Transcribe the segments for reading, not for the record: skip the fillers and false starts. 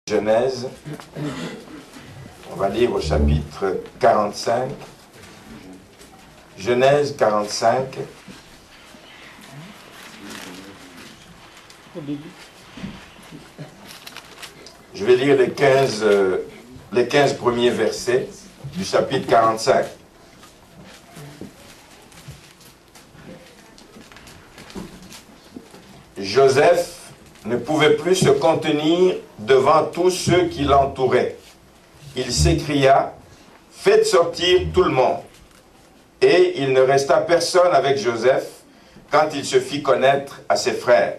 Genèse, on va lire au chapitre 45, Genèse 45, je vais lire les 15 premiers versets du chapitre 45. Joseph ne pouvait plus se contenir devant tous ceux qui l'entouraient. Il s'écria, « Faites sortir tout le monde. » Et il ne resta personne avec Joseph quand il se fit connaître à ses frères.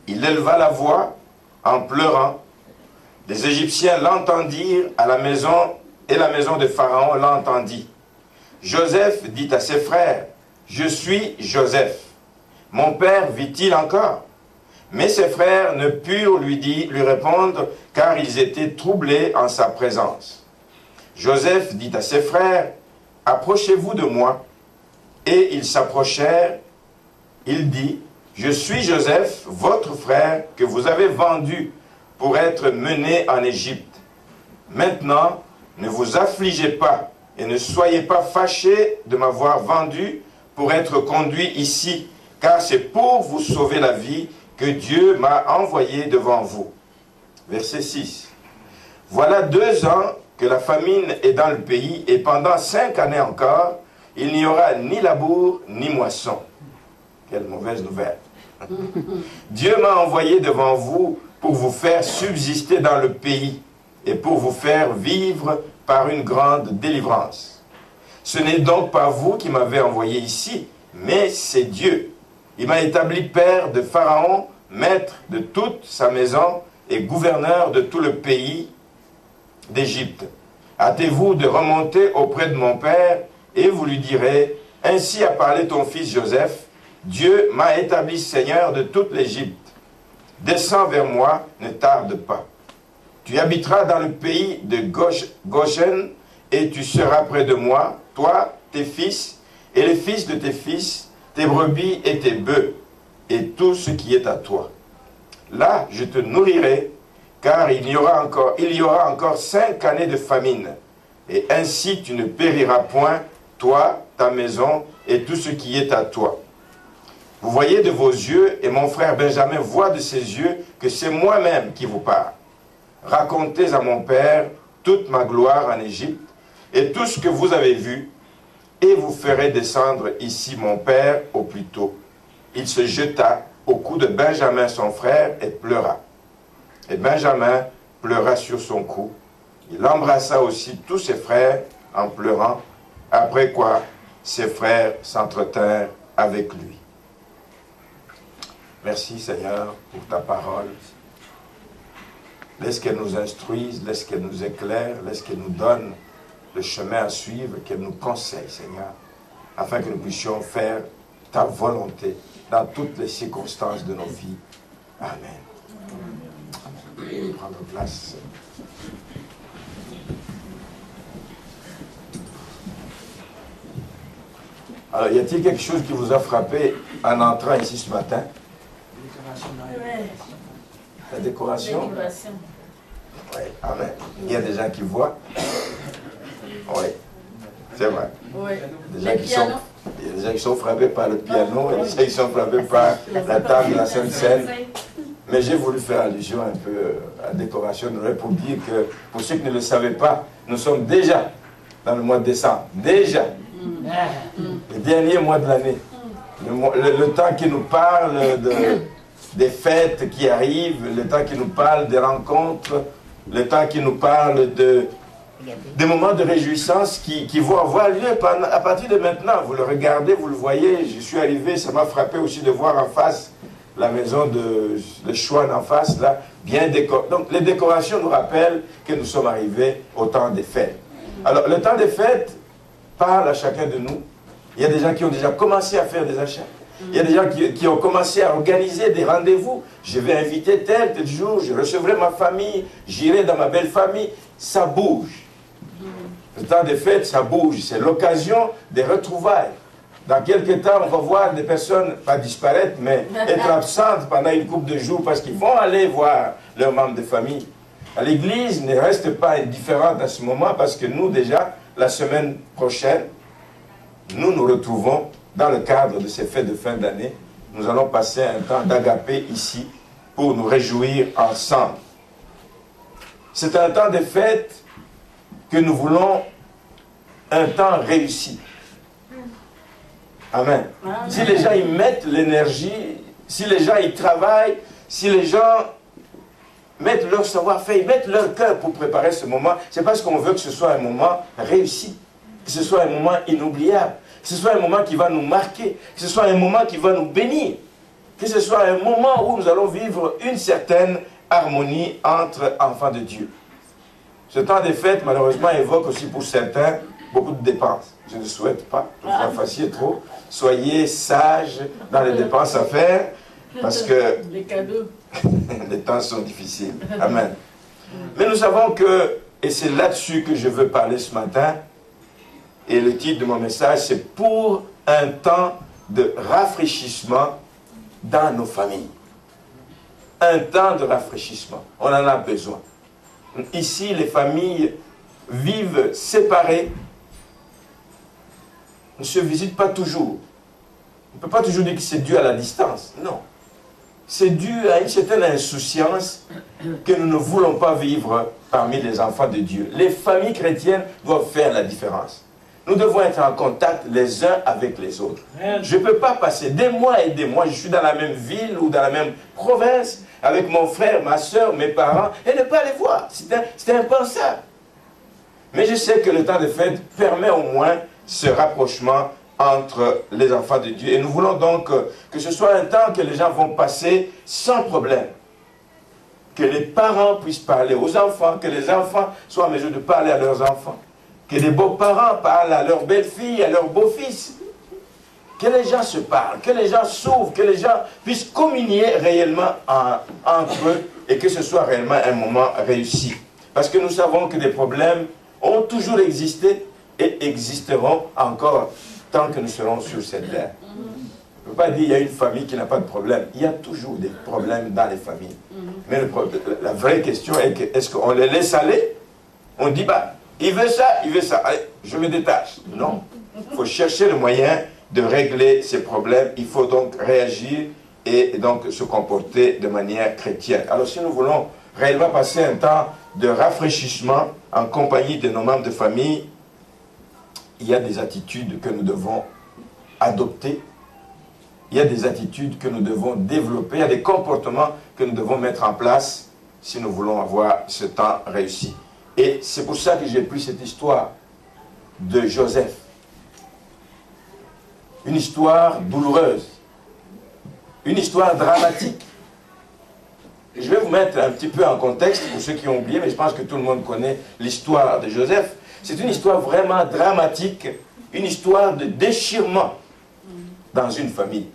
Il éleva la voix en pleurant. Les Égyptiens l'entendirent à la maison et la maison de Pharaon l'entendit. Joseph dit à ses frères, « Je suis Joseph. Mon père vit-il encore ?» Mais ses frères ne purent lui répondre, car ils étaient troublés en sa présence. Joseph dit à ses frères, « Approchez-vous de moi. » Et ils s'approchèrent. Il dit, « Je suis Joseph, votre frère, que vous avez vendu pour être mené en Égypte. Maintenant, ne vous affligez pas et ne soyez pas fâchés de m'avoir vendu pour être conduit ici, car c'est pour vous sauver la vie que Dieu m'a envoyé devant vous. » Verset 6. Voilà 2 ans que la famine est dans le pays, et pendant 5 années encore, il n'y aura ni labour ni moisson. Quelle mauvaise nouvelle. Dieu m'a envoyé devant vous pour vous faire subsister dans le pays et pour vous faire vivre par une grande délivrance. Ce n'est donc pas vous qui m'avez envoyé ici, mais c'est Dieu. Il m'a établi père de Pharaon, maître de toute sa maison et gouverneur de tout le pays d'Égypte. Hâtez-vous de remonter auprès de mon père et vous lui direz, « Ainsi a parlé ton fils Joseph, Dieu m'a établi seigneur de toute l'Égypte. Descends vers moi, ne tarde pas. Tu habiteras dans le pays de Goshen et tu seras près de moi, toi, tes fils et les fils de tes fils, tes brebis et tes bœufs, et tout ce qui est à toi. Là, je te nourrirai, car il y aura encore 5 années de famine, et ainsi tu ne périras point, toi, ta maison, et tout ce qui est à toi. Vous voyez de vos yeux, et mon frère Benjamin voit de ses yeux, que c'est moi-même qui vous parle. Racontez à mon père toute ma gloire en Égypte, et tout ce que vous avez vu, et vous ferez descendre ici mon père au plus tôt. » Il se jeta au cou de Benjamin son frère et pleura. Et Benjamin pleura sur son cou. Il embrassa aussi tous ses frères en pleurant, après quoi ses frères s'entretinrent avec lui. Merci Seigneur pour ta parole. Laisse qu'elle nous instruise, laisse qu'elle nous éclaire, laisse qu'elle nous donne le chemin à suivre, qu'elle nous conseille, Seigneur, afin que nous puissions faire ta volonté dans toutes les circonstances de nos vies. Amen. Amen. Prendre place. Alors, y a-t-il quelque chose qui vous a frappé en entrant ici ce matin? La décoration? Oui, amen. Il y a des gens qui voient. Oui, c'est vrai. Oui. Il y a des gens qui sont frappés par le piano, et des gens qui sont frappés par la table de la Sainte Seine. Mais j'ai voulu faire allusion un peu à la décoration de Noël pour dire que, pour ceux qui ne le savaient pas, nous sommes déjà dans le mois de décembre. Déjà. Le dernier mois de l'année. Le temps qui nous parle des fêtes qui arrivent, le temps qui nous parle des rencontres, le temps qui nous parle des moments de réjouissance qui vont avoir lieu à partir de maintenant. Vous le regardez, vous le voyez. Je suis arrivé, ça m'a frappé aussi de voir en face la maison de Chouane en face, là, bien décorée. Donc les décorations nous rappellent que nous sommes arrivés au temps des fêtes. Alors le temps des fêtes parle à chacun de nous. Il y a des gens qui ont déjà commencé à faire des achats. Il y a des gens qui ont commencé à organiser des rendez-vous. Je vais inviter tel jour, je recevrai ma famille, j'irai dans ma belle famille. Ça bouge. Le temps des fêtes, ça bouge. C'est l'occasion des retrouvailles. Dans quelques temps, on va voir des personnes, pas disparaître, mais être absentes pendant une couple de jours parce qu'ils vont aller voir leurs membres de famille. L'Église ne reste pas indifférente à ce moment parce que nous, déjà, la semaine prochaine, nous nous retrouvons dans le cadre de ces fêtes de fin d'année. Nous allons passer un temps d'agapé ici pour nous réjouir ensemble. C'est un temps de fête que nous voulons un temps réussi. Amen. Amen. Si les gens y mettent l'énergie, si les gens y travaillent, si les gens mettent leur savoir-faire, ils mettent leur cœur pour préparer ce moment, c'est parce qu'on veut que ce soit un moment réussi, que ce soit un moment inoubliable, que ce soit un moment qui va nous marquer, que ce soit un moment qui va nous bénir, que ce soit un moment où nous allons vivre une certaine harmonie entre enfants de Dieu. Ce temps des fêtes, malheureusement, évoque aussi pour certains beaucoup de dépenses. Je ne souhaite pas que vous en fassiez trop. Soyez sages dans les dépenses à faire, parce que les cadeaux, les temps sont difficiles. Amen. Mais nous savons que, et c'est là-dessus que je veux parler ce matin, et le titre de mon message, c'est pour un temps de rafraîchissement dans nos familles. Un temps de rafraîchissement. On en a besoin. Ici, les familles vivent séparées, ne se visitent pas toujours. On ne peut pas toujours dire que c'est dû à la distance. Non. C'est dû à une certaine insouciance que nous ne voulons pas vivre parmi les enfants de Dieu. Les familles chrétiennes doivent faire la différence. Nous devons être en contact les uns avec les autres. Je ne peux pas passer des mois et des mois, je suis dans la même ville ou dans la même province, avec mon frère, ma soeur, mes parents, et ne pas les voir. C'est impensable. Mais je sais que le temps de fête permet au moins ce rapprochement entre les enfants de Dieu. Et nous voulons donc que ce soit un temps que les gens vont passer sans problème. Que les parents puissent parler aux enfants, que les enfants soient en mesure de parler à leurs enfants. Que les beaux-parents parlent à leurs belles-filles, à leurs beaux-fils. Que les gens se parlent, que les gens s'ouvrent, que les gens puissent communier réellement entre eux et que ce soit réellement un moment réussi. Parce que nous savons que des problèmes ont toujours existé et existeront encore tant que nous serons sur cette terre. On ne peut pas dire qu'il y a une famille qui n'a pas de problème. Il y a toujours des problèmes dans les familles. Mais la vraie question est que, est-ce qu'on les laisse aller? On dit, bah, il veut ça, allez, je me détache. Non. Il faut chercher le moyen de régler ces problèmes. Il faut donc réagir et donc se comporter de manière chrétienne. Alors si nous voulons réellement passer un temps de rafraîchissement en compagnie de nos membres de famille, il y a des attitudes que nous devons adopter. Il y a des attitudes que nous devons développer. Il y a des comportements que nous devons mettre en place si nous voulons avoir ce temps réussi. Et c'est pour ça que j'ai pris cette histoire de Joseph. Une histoire douloureuse. Une histoire dramatique. Et je vais vous mettre un petit peu en contexte pour ceux qui ont oublié, mais je pense que tout le monde connaît l'histoire de Joseph. C'est une histoire vraiment dramatique, une histoire de déchirement dans une famille.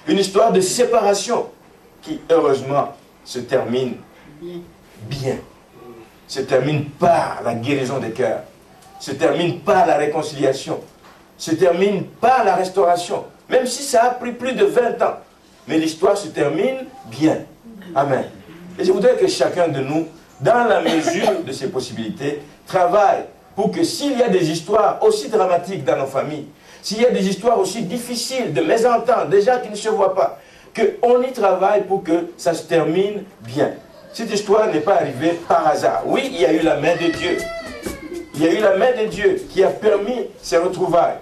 Une histoire de séparation qui, heureusement, se termine bien. Se termine par la guérison des cœurs. Se termine par la réconciliation. Se termine par la restauration. Même si ça a pris plus de 20 ans. Mais l'histoire se termine bien. Amen. Et je voudrais que chacun de nous, dans la mesure de ses possibilités, travaille pour que s'il y a des histoires aussi dramatiques dans nos familles, s'il y a des histoires aussi difficiles, de mésententes, des gens qui ne se voient pas, qu'on y travaille pour que ça se termine bien. Cette histoire n'est pas arrivée par hasard. Oui, il y a eu la main de Dieu. Il y a eu la main de Dieu qui a permis ces retrouvailles.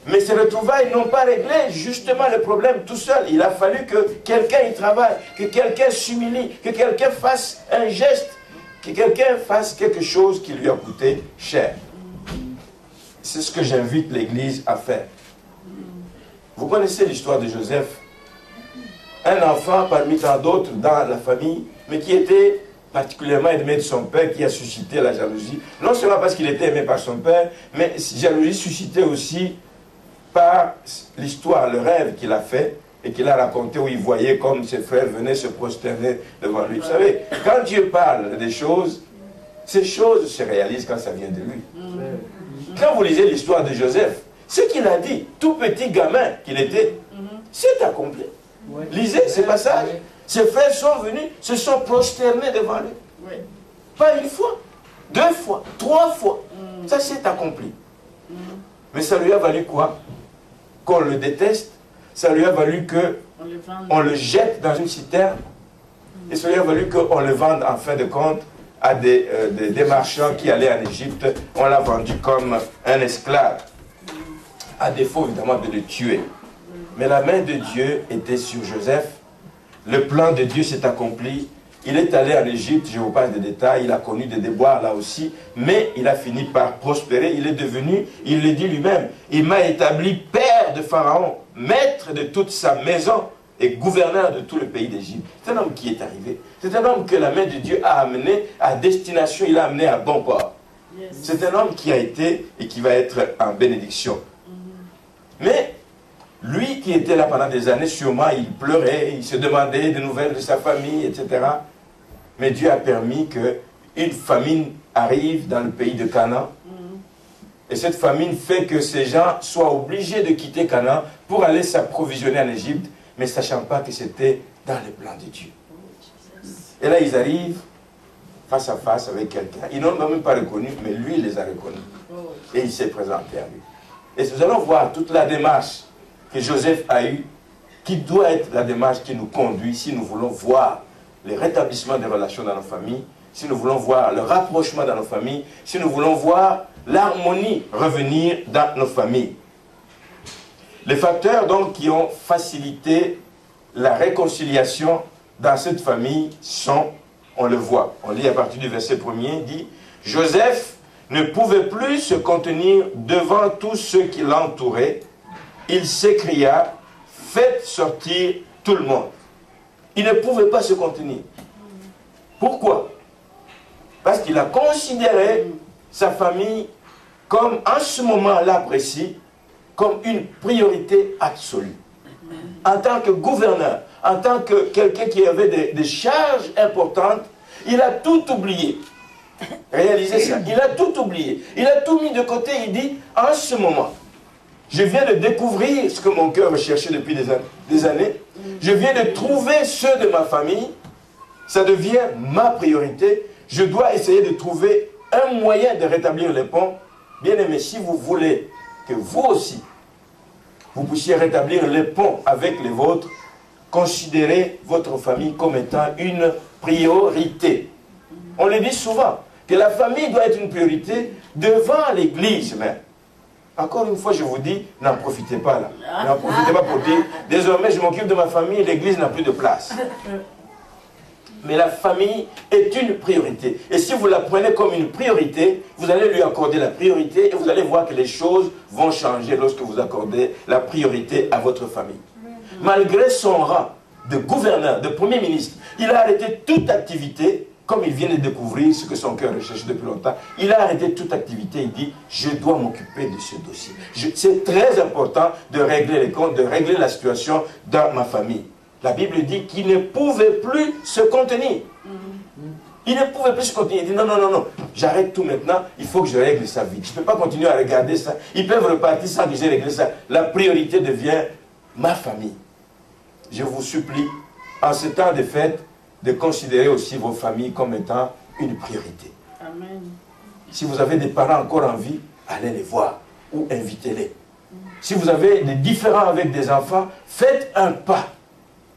Mais ces retrouvailles n'ont pas réglé justement le problème tout seul. Il a fallu que quelqu'un y travaille, que quelqu'un s'humilie, que quelqu'un fasse un geste, que quelqu'un fasse quelque chose qui lui a coûté cher. C'est ce que j'invite l'Église à faire. Vous connaissez l'histoire de Joseph, un enfant parmi tant d'autres dans la famille, mais qui était particulièrement aimé de son père, qui a suscité la jalousie. Non seulement parce qu'il était aimé par son père, mais jalousie suscitée aussi par l'histoire, le rêve qu'il a fait et qu'il a raconté où il voyait comme ses frères venaient se prosterner devant lui. Vous savez, quand Dieu parle des choses, ces choses se réalisent quand ça vient de lui. Quand vous lisez l'histoire de Joseph, ce qu'il a dit, tout petit gamin qu'il était, c'est accompli. Lisez ces passages. Ses frères sont venus, se sont prosternés devant lui. Pas une fois, 2 fois, 3 fois. Ça s'est accompli. Mais ça lui a valu quoi? Qu'on le déteste. Ça lui a valu qu'on le jette dans une citerne. Et ça lui a valu qu'on le vende en fin de compte à des marchands qui allaient en Égypte. On l'a vendu comme un esclave. À défaut évidemment de le tuer. Mais la main de Dieu était sur Joseph. Le plan de Dieu s'est accompli. Il est allé en Égypte, je vous parle des détails, il a connu des déboires là aussi, mais il a fini par prospérer, il est devenu, il le dit lui-même, il m'a établi père de Pharaon, maître de toute sa maison et gouverneur de tout le pays d'Égypte. C'est un homme qui est arrivé, c'est un homme que la main de Dieu a amené à destination, il a amené à bon port. C'est un homme qui a été et qui va être en bénédiction. Mais lui qui était là pendant des années, sûrement il pleurait, il se demandait des nouvelles de sa famille, etc. Mais Dieu a permis qu'une famine arrive dans le pays de Canaan. Et cette famine fait que ces gens soient obligés de quitter Canaan pour aller s'approvisionner en Égypte, mais sachant pas que c'était dans les plans de Dieu. Et là, ils arrivent face à face avec quelqu'un. Ils n'ont même pas reconnu, mais lui, il les a reconnus. Et il s'est présenté à lui. Et nous allons voir toute la démarche que Joseph a eue, qui doit être la démarche qui nous conduit si nous voulons voir le rétablissement des relations dans nos familles, si nous voulons voir le rapprochement dans nos familles, si nous voulons voir l'harmonie revenir dans nos familles. Les facteurs donc qui ont facilité la réconciliation dans cette famille sont, on le voit, on lit à partir du verset 1er, dit « Joseph ne pouvait plus se contenir devant tous ceux qui l'entouraient. Il s'écria, faites sortir tout le monde. » Il ne pouvait pas se contenir. Pourquoi? Parce qu'il a considéré sa famille comme, en ce moment-là précis, comme une priorité absolue. En tant que gouverneur, en tant que quelqu'un qui avait des charges importantes, il a tout oublié. Réalisez ça. Il a tout oublié. Il a tout mis de côté. Il dit, en ce moment, je viens de découvrir ce que mon cœur recherchait depuis des années. Je viens de trouver ceux de ma famille. Ça devient ma priorité. Je dois essayer de trouver un moyen de rétablir les ponts. Bien aimé, si vous voulez que vous aussi, vous puissiez rétablir les ponts avec les vôtres, considérez votre famille comme étant une priorité. On le dit souvent, que la famille doit être une priorité devant l'Église même. Encore une fois, je vous dis, n'en profitez pas là. N'en profitez pas pour dire, désormais je m'occupe de ma famille, l'Église n'a plus de place. Mais la famille est une priorité. Et si vous la prenez comme une priorité, vous allez lui accorder la priorité et vous allez voir que les choses vont changer lorsque vous accordez la priorité à votre famille. Malgré son rang de gouverneur, de premier ministre, il a arrêté toute activité, comme il vient de découvrir ce que son cœur recherche depuis longtemps. Il a arrêté toute activité, il dit, je dois m'occuper de ce dossier. C'est très important de régler les comptes, de régler la situation dans ma famille. La Bible dit qu'il ne pouvait plus se contenir. Il ne pouvait plus se contenir. Il dit non, non, non, non, j'arrête tout maintenant, il faut que je règle ça vite. Je ne peux pas continuer à regarder ça. Ils peuvent repartir sans que j'ai réglé ça. La priorité devient ma famille. Je vous supplie, en ce temps de fête, de considérer aussi vos familles comme étant une priorité. Amen. Si vous avez des parents encore en vie, allez les voir ou invitez-les. Si vous avez des différends avec des enfants, faites un pas.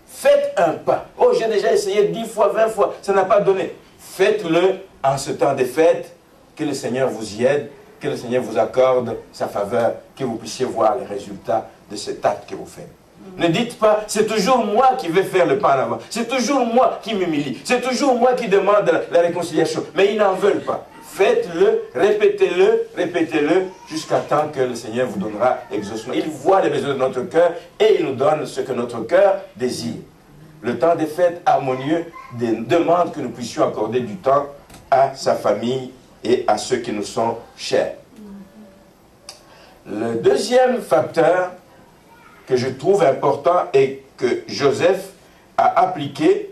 Faites un pas. Oh, j'ai déjà essayé 10 fois, 20 fois, ça n'a pas donné. Faites-le en ce temps de fête, que le Seigneur vous y aide, que le Seigneur vous accorde sa faveur, que vous puissiez voir les résultats de cet acte que vous faites. Ne dites pas, c'est toujours moi qui vais faire le pas en avant, c'est toujours moi qui m'humilie, c'est toujours moi qui demande la réconciliation. Mais ils n'en veulent pas. Faites-le, répétez-le, jusqu'à temps que le Seigneur vous donnera exaucement. Il voit les besoins de notre cœur et il nous donne ce que notre cœur désire. Le temps des fêtes harmonieux demande que nous puissions accorder du temps à sa famille et à ceux qui nous sont chers. Le deuxième facteur que je trouve important et que Joseph a appliqué,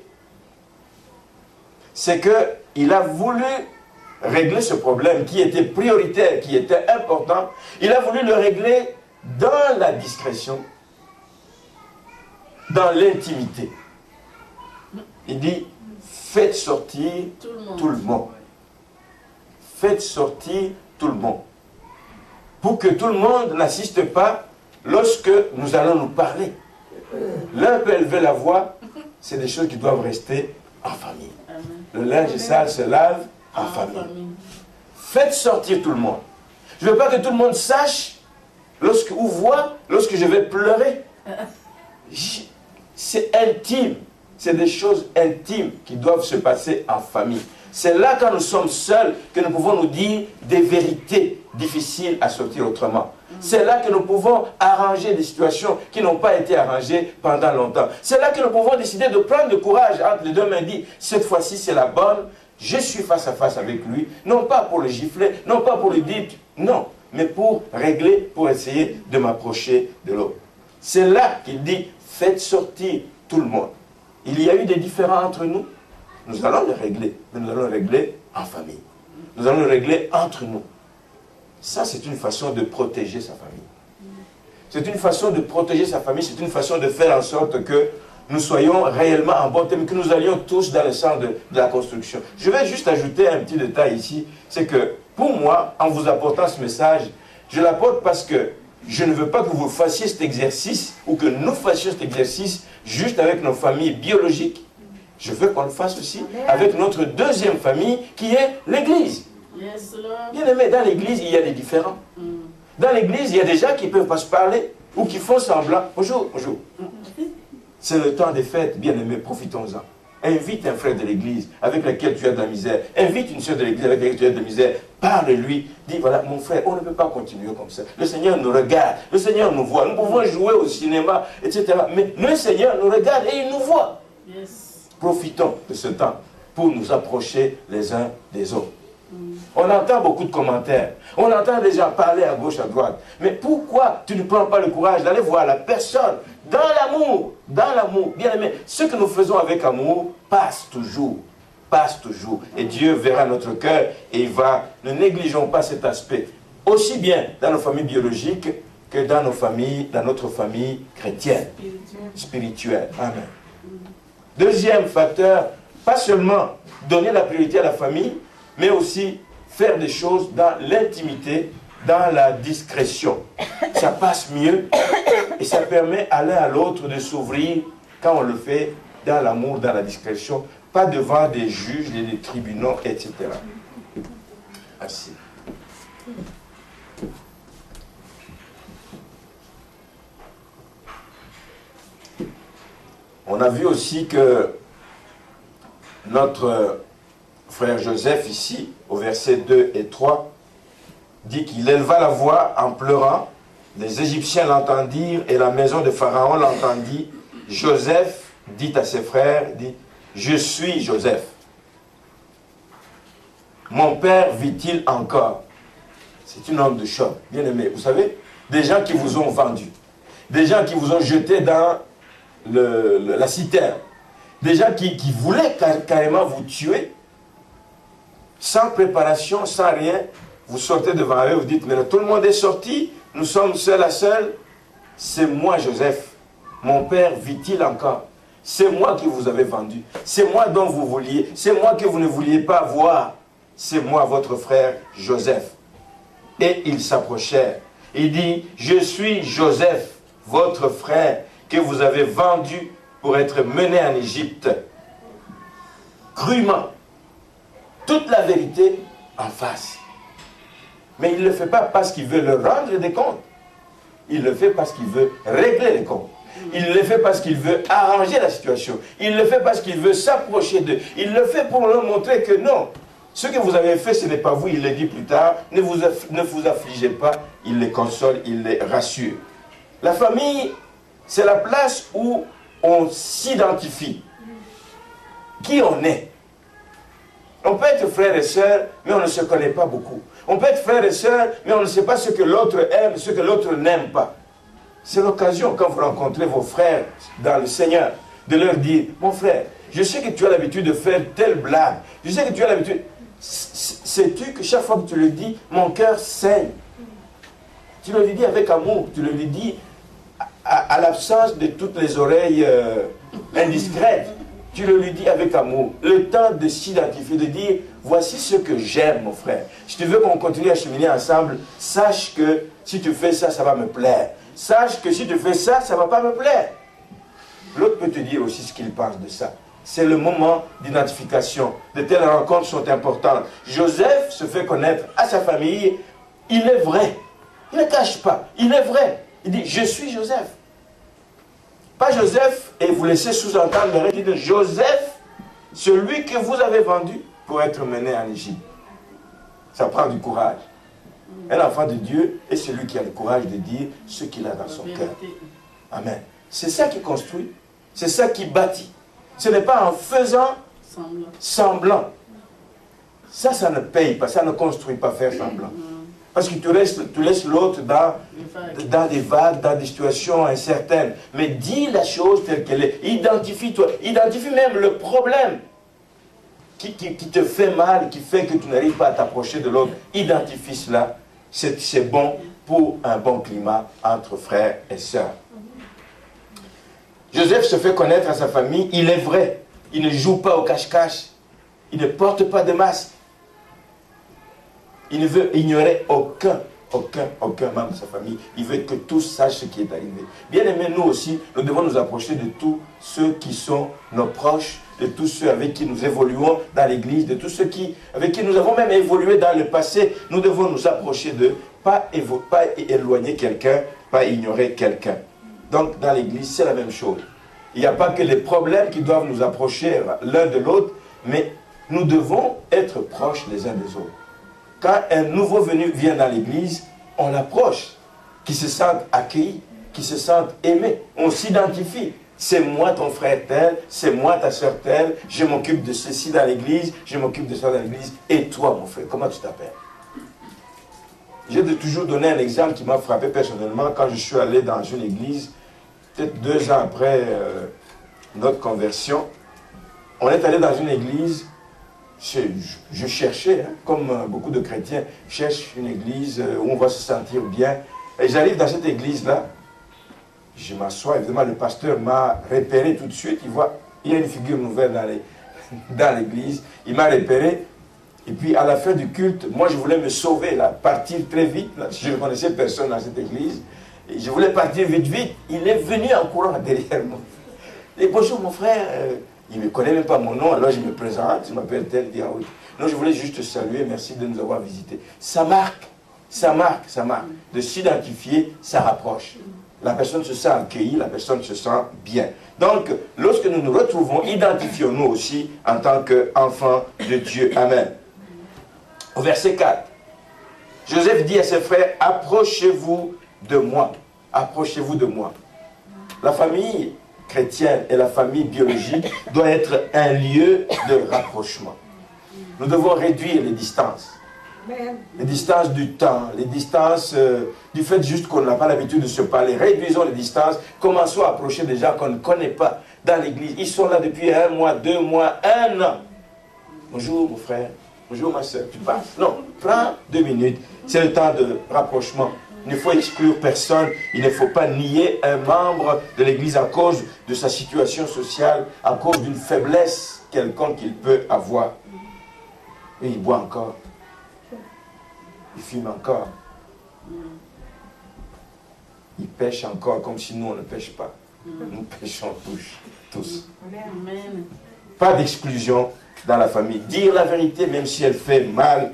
c'est qu'il a voulu régler ce problème qui était prioritaire, qui était important. Il a voulu le régler dans la discrétion, dans l'intimité. Il dit, faites sortir tout le monde. faites sortir tout le monde. Pour que tout le monde n'assiste pas lorsque nous allons nous parler. L'un peut élever la voix, c'est des choses qui doivent rester en famille. Le linge sale se lave en famille. Faites sortir tout le monde. Je ne veux pas que tout le monde sache ou voit lorsque je vais pleurer. C'est intime. C'est des choses intimes qui doivent se passer en famille. C'est là, quand nous sommes seuls, que nous pouvons nous dire des vérités difficiles à sortir autrement. C'est là que nous pouvons arranger des situations qui n'ont pas été arrangées pendant longtemps. C'est là que nous pouvons décider de prendre le courage entre les deux mains et dire, cette fois-ci c'est la bonne, je suis face à face avec lui, non pas pour le gifler, non pas pour lui dire, non, mais pour régler, pour essayer de m'approcher de l'autre. C'est là qu'il dit, faites sortir tout le monde. Il y a eu des différends entre nous, nous allons les régler, mais nous allons les régler en famille. Nous allons les régler entre nous. Ça, c'est une façon de protéger sa famille. C'est une façon de protéger sa famille, c'est une façon de faire en sorte que nous soyons réellement en bon terme, que nous allions tous dans le sens de la construction. Je vais juste ajouter un petit détail ici, c'est que pour moi, en vous apportant ce message, je l'apporte parce que je ne veux pas que vous fassiez cet exercice, ou que nous fassions cet exercice juste avec nos familles biologiques. Je veux qu'on le fasse aussi avec notre deuxième famille, qui est l'Église. Bien aimé, dans l'Église, il y a des différends. Dans l'Église, il y a des gens qui ne peuvent pas se parler, ou qui font semblant. Bonjour, bonjour. C'est le temps des fêtes, bien aimé, profitons-en. Invite un frère de l'Église avec lequel tu as de la misère. Invite une soeur de l'Église avec laquelle tu as de la misère. Parle-lui. Dis, voilà, mon frère, on ne peut pas continuer comme ça. Le Seigneur nous regarde. Le Seigneur nous voit. Nous pouvons jouer au cinéma, etc. Mais le Seigneur nous regarde et il nous voit. Profitons de ce temps pour nous approcher les uns des autres. On entend beaucoup de commentaires. On entend des gens parler à gauche, à droite. Mais pourquoi tu ne prends pas le courage d'aller voir la personne dans l'amour? Dans l'amour. Bien aimé, ce que nous faisons avec amour passe toujours. Passe toujours. Et Dieu verra notre cœur et il va. Ne négligeons pas cet aspect. Aussi bien dans nos familles biologiques que dans notre famille chrétienne. Spirituelle. Amen. Deuxième facteur, pas seulement donner la priorité à la famille, mais aussi faire des choses dans l'intimité, dans la discrétion. Ça passe mieux et ça permet à l'un à l'autre de s'ouvrir quand on le fait dans l'amour, dans la discrétion, pas devant des juges, des tribunaux, etc. Merci. On a vu aussi que notre frère Joseph ici, au verset 2 et 3, dit qu'il éleva la voix en pleurant. Les Égyptiens l'entendirent et la maison de Pharaon l'entendit. Joseph dit à ses frères, dit, je suis Joseph. Mon père vit-il encore? C'est une onde de choc, bien aimé. Vous savez, des gens qui vous ont vendu, des gens qui vous ont jeté dans la citerne, des gens qui voulaient carrément vous tuer, sans préparation, sans rien, vous sortez devant eux, vous dites, mais tout le monde est sorti, nous sommes seuls à seuls. C'est moi, Joseph. Mon père vit-il encore? C'est moi qui vous avez vendu. C'est moi dont vous vouliez. C'est moi que vous ne vouliez pas voir. C'est moi, votre frère Joseph. Et ils s'approchèrent. Il dit, je suis Joseph, votre frère, que vous avez vendu pour être mené en Égypte. Crûment. Toute la vérité en face. Mais il ne le fait pas parce qu'il veut leur rendre des comptes. Il le fait parce qu'il veut régler les comptes. Il le fait parce qu'il veut arranger la situation. Il le fait parce qu'il veut s'approcher d'eux. Il le fait pour leur montrer que non, ce que vous avez fait, ce n'est pas vous. Il le dit plus tard. Ne vous affligez pas. Il les console, il les rassure. La famille, c'est la place où on s'identifie. Qui on est. On peut être frère et sœur, mais on ne se connaît pas beaucoup. On peut être frère et sœur, mais on ne sait pas ce que l'autre aime, ce que l'autre n'aime pas. C'est l'occasion, quand vous rencontrez vos frères dans le Seigneur, de leur dire, mon frère, je sais que tu as l'habitude de faire telle blague. Je sais que tu as l'habitude. Sais-tu que chaque fois que tu le dis, mon cœur saigne. Tu le lui dis avec amour, tu le lui dis à l'absence de toutes les oreilles indiscrètes. Tu le lui dis avec amour. Le temps de s'identifier, de dire, voici ce que j'aime, mon frère. Si tu veux qu'on continue à cheminer ensemble, sache que si tu fais ça, ça va me plaire. Sache que si tu fais ça, ça ne va pas me plaire. L'autre peut te dire aussi ce qu'il pense de ça. C'est le moment d'identification. De telles rencontres sont importantes. Joseph se fait connaître à sa famille. Il est vrai. Il ne cache pas. Il est vrai. Il dit, je suis Joseph. Pas Joseph, et vous laissez sous-entendre le reste. Il dit, Joseph, celui que vous avez vendu pour être mené en Égypte. Ça prend du courage. Un enfant de Dieu est celui qui a le courage de dire ce qu'il a dans son cœur. Amen. C'est ça qui construit. C'est ça qui bâtit. Ce n'est pas en faisant semblant. Ça ne paye pas. Ça ne construit pas faire semblant. Parce que tu laisses l'autre dans des vagues, dans des situations incertaines. Mais dis la chose telle qu'elle est. Identifie-toi. Identifie même le problème qui te fait mal, qui fait que tu n'arrives pas à t'approcher de l'autre. Identifie cela. C'est bon pour un bon climat entre frères et sœurs. Joseph se fait connaître à sa famille. Il est vrai. Il ne joue pas au cache-cache. Il ne porte pas de masque. Il ne veut ignorer aucun membre de sa famille. Il veut que tous sachent ce qui est arrivé. Bien aimés, nous aussi, nous devons nous approcher de tous ceux qui sont nos proches, de tous ceux avec qui nous évoluons dans l'église, de tous ceux avec qui nous avons même évolué dans le passé. Nous devons nous approcher d'eux, pas éloigner quelqu'un, pas ignorer quelqu'un. Donc, dans l'église, c'est la même chose. Il n'y a pas que les problèmes qui doivent nous approcher l'un de l'autre, mais nous devons être proches les uns des autres. Quand un nouveau venu vient dans l'église, on l'approche, qui se sente accueilli, qui se sente aimé. On s'identifie. C'est moi ton frère tel, c'est moi ta soeur telle, je m'occupe de ceci dans l'église, je m'occupe de ça dans l'église. Et toi, mon frère, comment tu t'appelles? J'ai toujours donné un exemple qui m'a frappé personnellement quand je suis allé dans une église, peut-être 2 ans après notre conversion. On est allé dans une église. Je cherchais, comme beaucoup de chrétiens, cherchent une église où on va se sentir bien. Et j'arrive dans cette église-là, je m'assois, évidemment le pasteur m'a repéré tout de suite, il y a une figure nouvelle dans l'église, il m'a repéré, et puis à la fin du culte, moi je voulais me sauver, là, partir très vite, là, je ne connaissais personne dans cette église, et je voulais partir vite, il est venu en courant derrière moi. Et bonjour mon frère, il ne me connaît même pas mon nom, alors je me présente, je m'appelle tel, il dit ah oui. Non, je voulais juste te saluer, merci de nous avoir visités. Ça marque. De s'identifier, ça rapproche. La personne se sent accueillie, la personne se sent bien. Donc, lorsque nous nous retrouvons, identifions-nous aussi en tant qu'enfants de Dieu. Amen. Au verset 4, Joseph dit à ses frères, approchez-vous de moi. Approchez-vous de moi. La famille chrétienne et la famille biologique doit être un lieu de rapprochement. Nous devons réduire les distances. Les distances du temps, les distances du fait juste qu'on n'a pas l'habitude de se parler. Réduisons les distances, commençons à approcher des gens qu'on ne connaît pas dans l'église. Ils sont là depuis 1 mois, 2 mois, 1 an. Bonjour mon frère, bonjour ma soeur, tu passes. Non, prends 2 minutes, c'est le temps de rapprochement. Il ne faut exclure personne, il ne faut pas nier un membre de l'église à cause de sa situation sociale, à cause d'une faiblesse quelconque qu'il peut avoir. Et il boit encore. Il fume encore. Il pêche encore comme si nous on ne pêche pas. Nous pêchons tous. Amen. Pas d'exclusion dans la famille. Dire la vérité même si elle fait mal,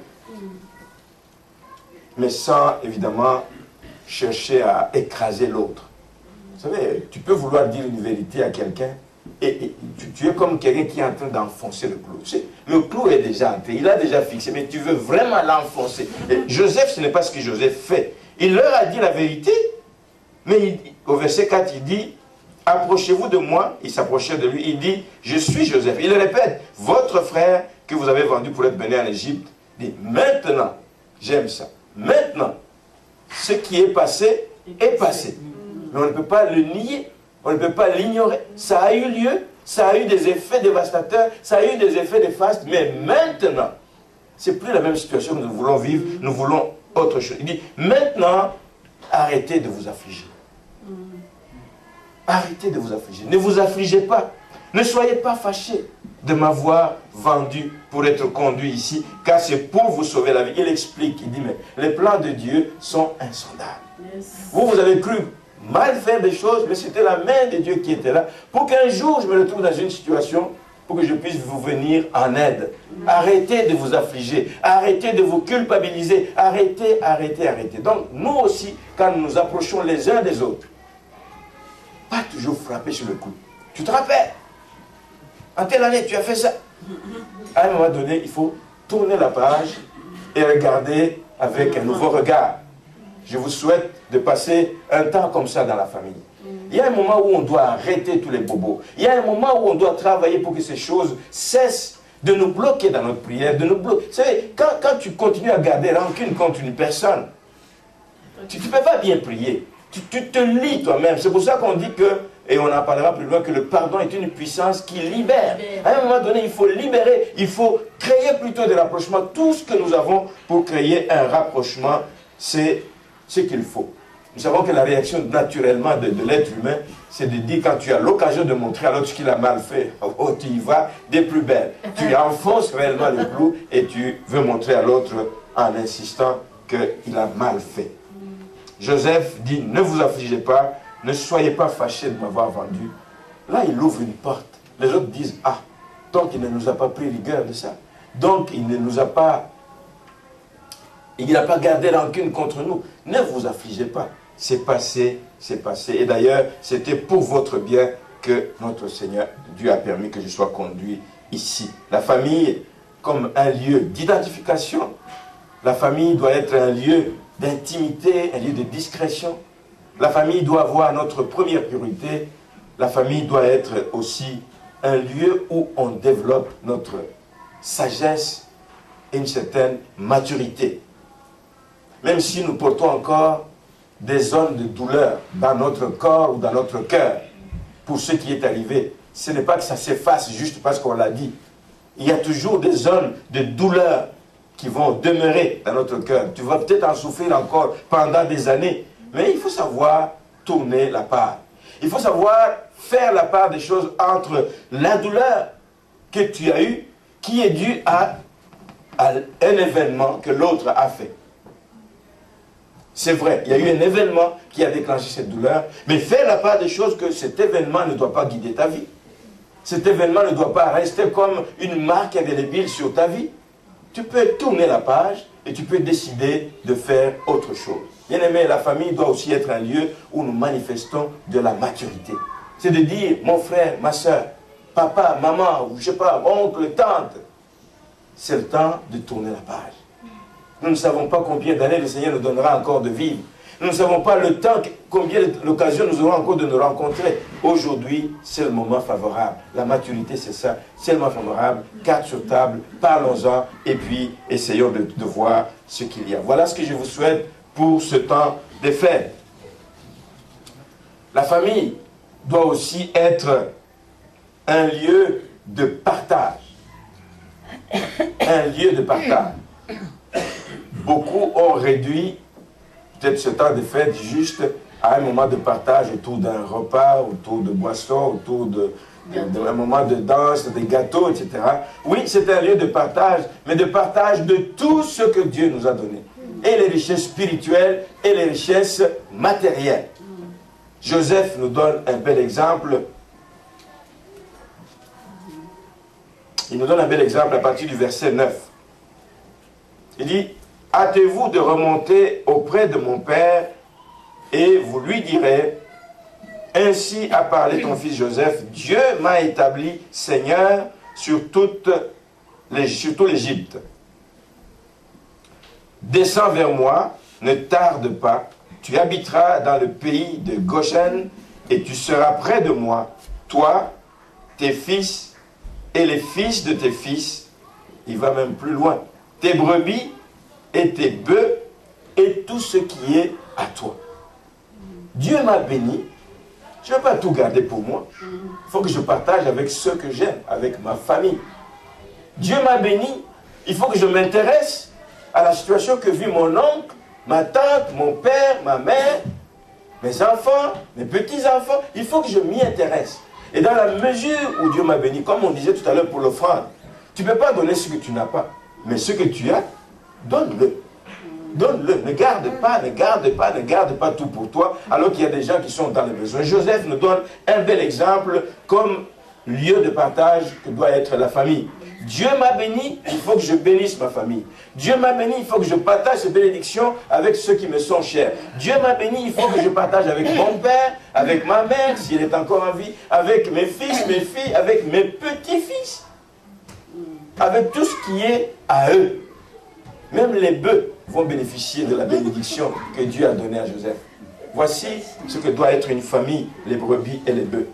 mais sans évidemment chercher à écraser l'autre. Vous savez, tu peux vouloir dire une vérité à quelqu'un et tu es comme quelqu'un qui est en train d'enfoncer le clou. Le clou est déjà entré, il a déjà fixé, mais tu veux vraiment l'enfoncer. Joseph, ce n'est pas ce que Joseph fait. Il leur a dit la vérité, mais au verset 4, il dit, approchez-vous de moi. Il s'approchait de lui, il dit, je suis Joseph. Il le répète, votre frère que vous avez vendu pour être mené en Égypte, dit, maintenant, j'aime ça, maintenant, ce qui est passé est passé. Mais on ne peut pas le nier, on ne peut pas l'ignorer. Ça a eu lieu, ça a eu des effets dévastateurs, ça a eu des effets néfastes, mais maintenant, ce n'est plus la même situation que nous voulons vivre, nous voulons autre chose. Il dit, maintenant, arrêtez de vous affliger. Arrêtez de vous affliger. Ne vous affligez pas. Ne soyez pas fâchés de m'avoir vendu pour être conduit ici, car c'est pour vous sauver la vie. Il explique, il dit, mais les plans de Dieu sont insondables. Yes. Vous avez cru mal faire des choses, mais c'était la main de Dieu qui était là, pour qu'un jour je me retrouve dans une situation, pour que je puisse vous venir en aide. Arrêtez de vous affliger, arrêtez de vous culpabiliser, arrêtez. Donc, nous aussi, quand nous nous approchons les uns des autres, pas toujours frapper sur le cou. Tu te rappelles? En telle année, tu as fait ça. À un moment donné, il faut tourner la page et regarder avec un nouveau regard. Je vous souhaite de passer un temps comme ça dans la famille. Il y a un moment où on doit arrêter tous les bobos. Il y a un moment où on doit travailler pour que ces choses cessent de nous bloquer dans notre prière, de nous bloquer. Vous savez, quand tu continues à garder rancune contre une personne, tu ne peux pas bien prier. Tu te lis toi-même. C'est pour ça qu'on dit que, et on en parlera plus loin, que le pardon est une puissance qui libère. À un moment donné, il faut libérer, il faut créer plutôt des rapprochements. Tout ce que nous avons pour créer un rapprochement, c'est ce qu'il faut. Nous savons que la réaction naturellement de l'être humain, c'est de dire quand tu as l'occasion de montrer à l'autre ce qu'il a mal fait, oh, tu y vas des plus belles. Tu enfonces réellement le clou et tu veux montrer à l'autre en insistant qu'il a mal fait. Joseph dit, ne vous affligez pas, ne soyez pas fâchés de m'avoir vendu. Là, il ouvre une porte. Les autres disent, ah, donc il ne nous a pas pris rigueur de ça. Donc il ne nous a pas... Il n'a pas gardé rancune contre nous. Ne vous affligez pas. C'est passé, c'est passé. Et d'ailleurs, c'était pour votre bien que notre Seigneur, Dieu a permis que je sois conduit ici. La famille, comme un lieu d'identification, la famille doit être un lieu d'intimité, un lieu de discrétion. La famille doit avoir notre première priorité. La famille doit être aussi un lieu où on développe notre sagesse et une certaine maturité. Même si nous portons encore des zones de douleur dans notre corps ou dans notre cœur, pour ce qui est arrivé, ce n'est pas que ça s'efface juste parce qu'on l'a dit. Il y a toujours des zones de douleur qui vont demeurer dans notre cœur. Tu vas peut-être en souffrir encore pendant des années, mais il faut savoir tourner la part. Il faut savoir faire la part des choses entre la douleur que tu as eue, qui est due à un événement que l'autre a fait. C'est vrai, il y a eu un événement qui a déclenché cette douleur, mais fais la part des choses que cet événement ne doit pas guider ta vie. Cet événement ne doit pas rester comme une marque indélébile sur ta vie. Tu peux tourner la page et tu peux décider de faire autre chose. Bien aimé, la famille doit aussi être un lieu où nous manifestons de la maturité. C'est de dire, mon frère, ma soeur, papa, maman, ou je sais pas, oncle, tante, c'est le temps de tourner la page. Nous ne savons pas combien d'années le Seigneur nous donnera encore de vivre. Nous ne savons pas le temps, combien l'occasion nous aurons encore de nous rencontrer. Aujourd'hui, c'est le moment favorable. La maturité, c'est ça. C'est le moment favorable. Carte sur table, parlons-en, et puis essayons de voir ce qu'il y a. Voilà ce que je vous souhaite pour ce temps des fêtes. La famille doit aussi être un lieu de partage. Un lieu de partage. Beaucoup ont réduit peut-être ce temps de fête juste à un moment de partage autour d'un repas, autour de boissons, autour d'un moment de danse, des gâteaux, etc. Oui, c'est un lieu de partage, mais de partage de tout ce que Dieu nous a donné. Et les richesses spirituelles et les richesses matérielles. Joseph nous donne un bel exemple. Il nous donne un bel exemple à partir du verset 9. Il dit, « Hâtez-vous de remonter auprès de mon père et vous lui direz, ainsi a parlé ton fils Joseph, Dieu m'a établi Seigneur sur tout l'Égypte. Descends vers moi, ne tarde pas, tu habiteras dans le pays de Goshen et tu seras près de moi, toi, tes fils et les fils de tes fils. » Il va même plus loin. « Tes brebis et tes bœufs et tout ce qui est à toi. » Dieu m'a béni. Je ne vais pas tout garder pour moi. Il faut que je partage avec ceux que j'aime, avec ma famille. Dieu m'a béni. Il faut que je m'intéresse à la situation que vit mon oncle, ma tante, mon père, ma mère, mes enfants, mes petits-enfants. Il faut que je m'y intéresse. Et dans la mesure où Dieu m'a béni, comme on disait tout à l'heure pour l'offrande, tu ne peux pas donner ce que tu n'as pas. Mais ce que tu as, donne-le. Donne-le. Ne garde pas, ne garde pas, ne garde pas tout pour toi, alors qu'il y a des gens qui sont dans les besoins. Joseph nous donne un bel exemple comme lieu de partage que doit être la famille. Dieu m'a béni, il faut que je bénisse ma famille. Dieu m'a béni, il faut que je partage ces bénédictions avec ceux qui me sont chers. Dieu m'a béni, il faut que je partage avec mon père, avec ma mère, s'il est encore en vie, avec mes fils, mes filles, avec mes petits-fils. Avec tout ce qui est à eux. Même les bœufs vont bénéficier de la bénédiction que Dieu a donnée à Joseph. Voici ce que doit être une famille, les brebis et les bœufs.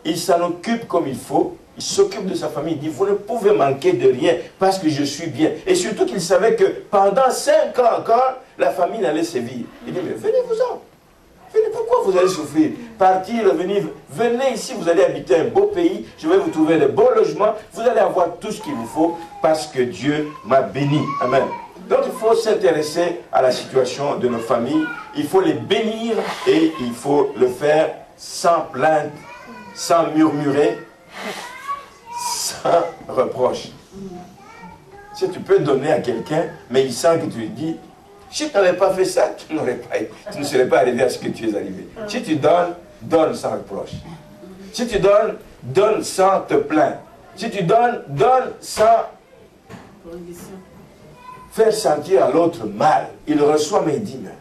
Il s'en occupe comme il faut. Il s'occupe de sa famille. Il dit, vous ne pouvez manquer de rien parce que je suis bien. Et surtout qu'il savait que pendant 5 ans encore, la famille allait sévir. Il dit, mais venez-vous-en. Venez, pourquoi vous allez souffrir? Partir, revenir. Venez ici, vous allez habiter un beau pays. Je vais vous trouver de beaux logements. Vous allez avoir tout ce qu'il vous faut parce que Dieu m'a béni. Amen. Donc il faut s'intéresser à la situation de nos familles. Il faut les bénir et il faut le faire sans plainte, sans murmurer, sans reproche. Si tu peux donner à quelqu'un, mais il sent que tu lui dis, si tu n'avais pas fait ça, tu ne serais pas arrivé à ce que tu es arrivé. Si tu donnes, donne sans reproche. Si tu donnes, donne sans te plaindre. Si tu donnes, donne sans faire sentir à l'autre mal. Il reçoit, mais il dit, mais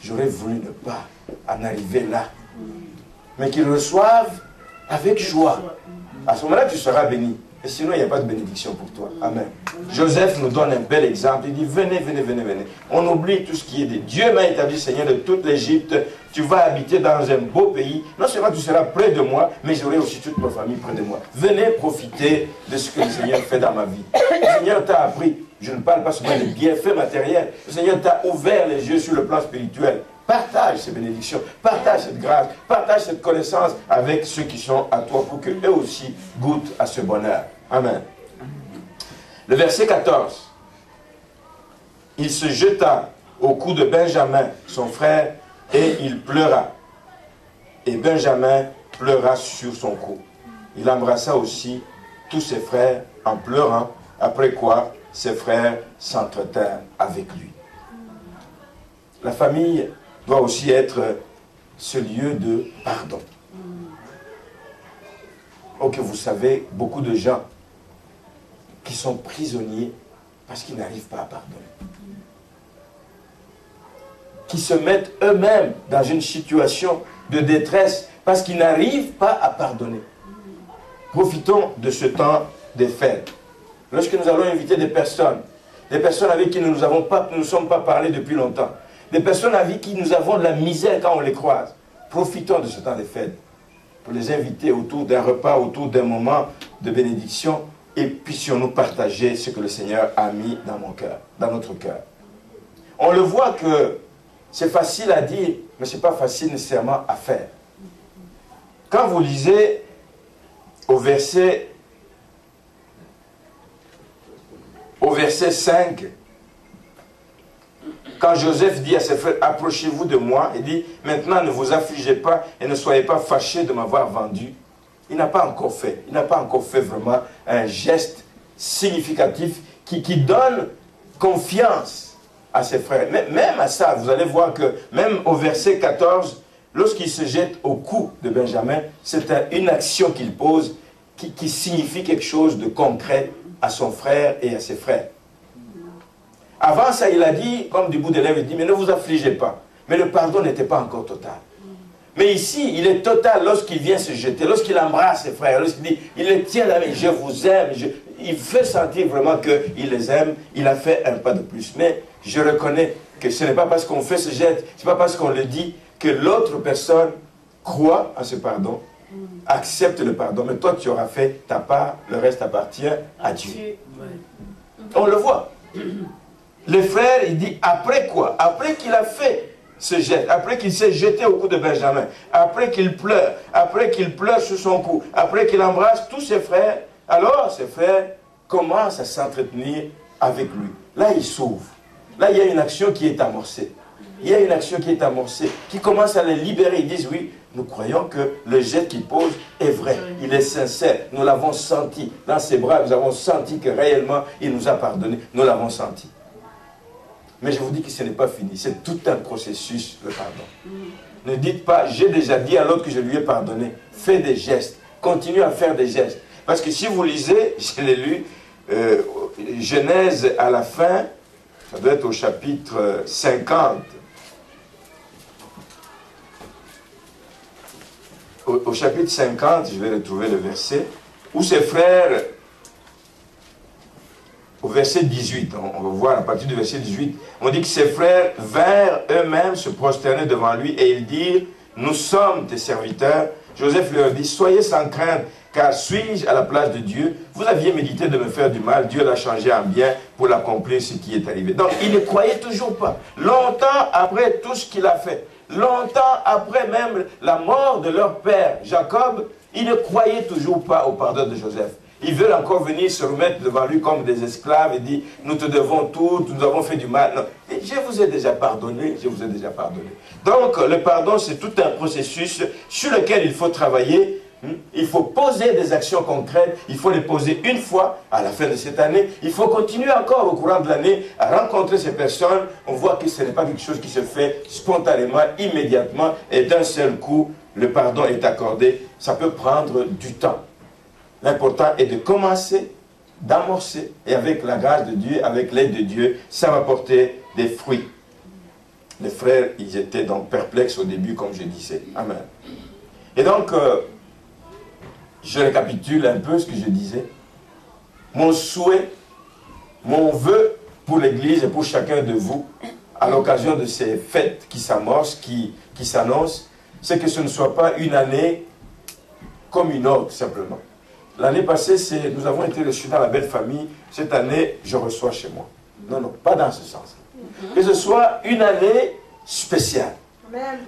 j'aurais voulu ne pas en arriver là. Mais qu'il reçoive avec joie. À ce moment-là, tu seras béni. Et sinon, il n'y a pas de bénédiction pour toi. Amen. Joseph nous donne un bel exemple. Il dit, venez, venez, venez, venez. On oublie tout ce qui est de Dieu m'a établi Seigneur de toute l'Égypte. Tu vas habiter dans un beau pays. Non seulement tu seras près de moi, mais j'aurai aussi toute ma famille près de moi. Venez profiter de ce que le Seigneur fait dans ma vie. Le Seigneur t'a appris. Je ne parle pas seulement des bienfaits matériels. Le Seigneur t'a ouvert les yeux sur le plan spirituel. Partage ces bénédictions, partage cette grâce, partage cette connaissance avec ceux qui sont à toi pour qu'eux aussi goûtent à ce bonheur. Amen. Le verset 14. Il se jeta au cou de Benjamin, son frère, et il pleura. Et Benjamin pleura sur son cou. Il embrassa aussi tous ses frères en pleurant, après quoi ses frères s'entretinrent avec lui. La famille doit aussi être ce lieu de pardon. Ok, vous savez, beaucoup de gens qui sont prisonniers parce qu'ils n'arrivent pas à pardonner. Qui se mettent eux-mêmes dans une situation de détresse parce qu'ils n'arrivent pas à pardonner. Profitons de ce temps des fêtes. Lorsque nous allons inviter des personnes avec qui nous ne sommes pas parlé depuis longtemps, des personnes avec qui nous avons de la misère quand on les croise. Profitons de ce temps des fêtes pour les inviter autour d'un repas, autour d'un moment de bénédiction et puissions-nous partager ce que le Seigneur a mis dans mon cœur, dans notre cœur. On le voit que c'est facile à dire, mais ce n'est pas facile nécessairement à faire. Quand vous lisez au verset 5, quand Joseph dit à ses frères, approchez-vous de moi, il dit, maintenant ne vous affligez pas et ne soyez pas fâchés de m'avoir vendu. Il n'a pas encore fait. Il n'a pas encore fait vraiment un geste significatif qui donne confiance à ses frères. Même à ça, vous allez voir que même au verset 14, lorsqu'il se jette au cou de Benjamin, c'est une action qu'il pose qui signifie quelque chose de concret à son frère et à ses frères. Avant ça, il a dit, comme du bout des lèvres, il dit, mais ne vous affligez pas. Mais le pardon n'était pas encore total. Mais ici, il est total lorsqu'il vient se jeter, lorsqu'il embrasse ses frères, lorsqu'il dit, il les tient là, mais je vous aime. Il fait sentir vraiment qu'il les aime. Il a fait un pas de plus. Mais je reconnais que ce n'est pas parce qu'on fait ce geste, ce n'est pas parce qu'on le dit, que l'autre personne croit à ce pardon, accepte le pardon. Mais toi, tu auras fait ta part, le reste appartient à Dieu. On le voit. Le frère, il dit, après quoi? Après qu'il a fait ce geste, après qu'il s'est jeté au cou de Benjamin, après qu'il pleure sur son cou, après qu'il embrasse tous ses frères, alors ses frères commencent à s'entretenir avec lui. Là, il s'ouvre. Là, il y a une action qui est amorcée. Il y a une action qui est amorcée, qui commence à les libérer. Ils disent, oui, nous croyons que le geste qu'il pose est vrai, il est sincère. Nous l'avons senti. Dans ses bras, nous avons senti que réellement, il nous a pardonné. Nous l'avons senti. Mais je vous dis que ce n'est pas fini. C'est tout un processus, le pardon. Ne dites pas, j'ai déjà dit à l'autre que je lui ai pardonné. Fais des gestes. Continue à faire des gestes. Parce que si vous lisez, je l'ai lu, Genèse à la fin, ça doit être au chapitre 50. Au chapitre 50, je vais retrouver le verset, où ses frères, au verset 18, on va voir à partir du verset 18, on dit que ses frères vinrent eux-mêmes se prosterner devant lui et ils dirent, nous sommes tes serviteurs. Joseph leur dit, soyez sans crainte, car suis-je à la place de Dieu? Vous aviez médité de me faire du mal, Dieu l'a changé en bien pour l'accomplir ce qui est arrivé. Donc, ils ne croyaient toujours pas. Longtemps après tout ce qu'il a fait, longtemps après même la mort de leur père, Jacob, ils ne croyaient toujours pas au pardon de Joseph. Ils veulent encore venir se remettre devant lui comme des esclaves et dire, nous te devons tout, nous avons fait du mal. Non. Et je vous ai déjà pardonné, je vous ai déjà pardonné. Donc, le pardon, c'est tout un processus sur lequel il faut travailler. Il faut poser des actions concrètes, il faut les poser une fois à la fin de cette année. Il faut continuer encore au courant de l'année à rencontrer ces personnes. On voit que ce n'est pas quelque chose qui se fait spontanément, immédiatement, et d'un seul coup, le pardon est accordé. Ça peut prendre du temps. L'important est de commencer, d'amorcer, et avec la grâce de Dieu, avec l'aide de Dieu, ça va porter des fruits. Les frères, ils étaient donc perplexes au début, comme je disais. Amen. Et donc, je récapitule un peu ce que je disais. Mon souhait, mon vœu pour l'Église et pour chacun de vous, à l'occasion de ces fêtes qui s'amorcent, qui s'annoncent, c'est que ce ne soit pas une année comme une autre, simplement. L'année passée, nous avons été reçus dans la belle famille. Cette année, je reçois chez moi. Non, non, pas dans ce sens. Que ce soit une année spéciale.